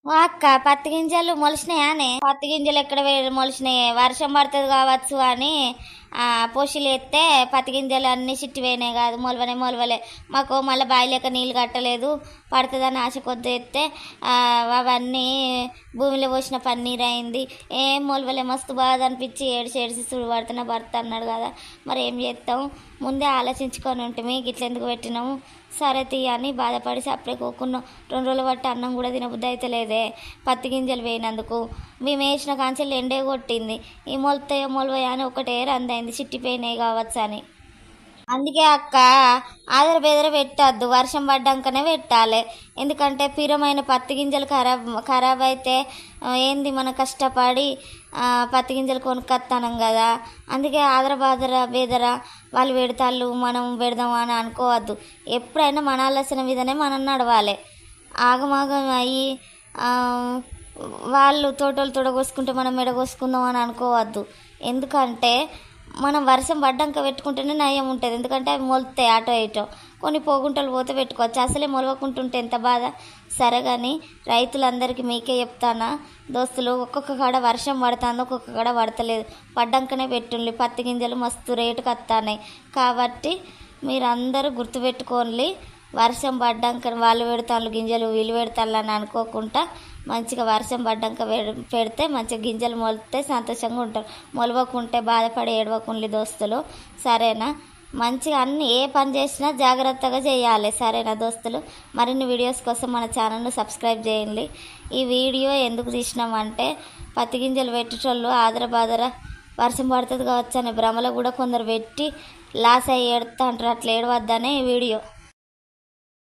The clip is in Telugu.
ఓ అక్క పత్తి గింజలు మొలిచినాయానే? పత్తి గింజలు ఎక్కడ మొలిచినాయి? వర్షం పడుతుంది కావచ్చు అని పోషిలు ఎత్తే పత్తి గింజలు అన్నీ చిట్టిపోయినాయి. కాదు మొలవలే. మాకు మళ్ళీ బాయిలేక నీళ్ళు కట్టలేదు. పడుతుందని ఆశ కొద్ది ఎత్తే అవన్నీ భూమిలో పోసిన పన్నీరు అయింది. ఏం మొలవలే. మస్తు బాధ అనిపించి ఏడిసి చూడు పడుతున్న భర్త అన్నాడు కదా. మరి ఏం చేస్తాం? ముందే ఆలోచించుకొని ఉంటే గిట్ల ఎందుకు పెట్టినాము? సరే తీయని బాధపడి సప్పుడే కోకున్నాం. 2 రోజులు బట్టి అన్నం కూడా తినబుద్ధి అయితే లేదే పత్తి గింజలు వేయినందుకు. మేము వేసిన కాంచెలు ఎండే కొట్టింది. ఈ మొలతాయో మొలవయో అని ఒకటే రందైంది, చిట్టిపోయినాయి కావచ్చు అని. అందుకే అక్క ఆదర బెదర పెట్టద్దు, వర్షం పడ్డాకనే పెట్టాలి. ఎందుకంటే పిరమైన పత్తి గింజలు ఖరాబ్ అయితే ఏంది మనం కష్టపడి పత్తి గింజలు కొనుక్కొస్తానం కదా. అందుకే ఆదర బాదర బెదర వాళ్ళు పెడతాళ్ళు మనం పెడదాం అని అనుకోవద్దు. ఎప్పుడైనా మన ఆలోచన మీదనే మనం నడవాలి. ఆగమాగం అయ్యి వాళ్ళు తోటలు తొడగోసుకుంటే మనం మెడగోసుకుందాం అని అనుకోవద్దు. ఎందుకంటే మనం వర్షం పడ్డాక పెట్టుకుంటేనే నయం ఉంటుంది. ఎందుకంటే అవి మొలుతాయి అటో ఇటో. కొన్ని పోగుంటలు పోతే పెట్టుకోవచ్చు. అసలే మొలవకుంటుంటే ఎంత బాధ. సరే కానీ రైతులందరికీ మీకే చెప్తానా దోస్తులు, ఒక్కొక్క కాడ వర్షం పడుతుంది, ఒక్కొక్క కాడ పడతలేదు. పడ్డాకనే పెట్టుండి. పత్తి గింజలు మస్తు రేటుకి వస్తున్నాయి. కాబట్టి మీరందరూ గుర్తుపెట్టుకోండి. వర్షం పడ్డాక వాళ్ళు పెడతాళ్ళు గింజలు, వీళ్ళు పెడతాళ్ళు అని అనుకోకుండా మంచిగా వర్షం పడ్డాక పెడితే మంచిగా గింజలు మొలితే సంతోషంగా ఉంటారు. మొలవకుంటే బాధపడి ఏడవకుండి దోస్తులు. సరేనా? మంచిగా అన్ని ఏ పని చేసినా జాగ్రత్తగా చేయాలి. సరేనా దోస్తులు? మరిన్ని వీడియోస్ కోసం మన ఛానల్ను సబ్స్క్రైబ్ చేయండి. ఈ వీడియో ఎందుకు తీసినామంటే పత్తి గింజలు పెట్టేటోళ్ళు ఆదర బాదర వర్షం పడుతుంది కావచ్చు అనే భ్రమలో కూడా కొందరు పెట్టి లాస్ అయ్యి ఏడుతా అంటారు. అట్లా ఏడవద్దనే ఈ వీడియో.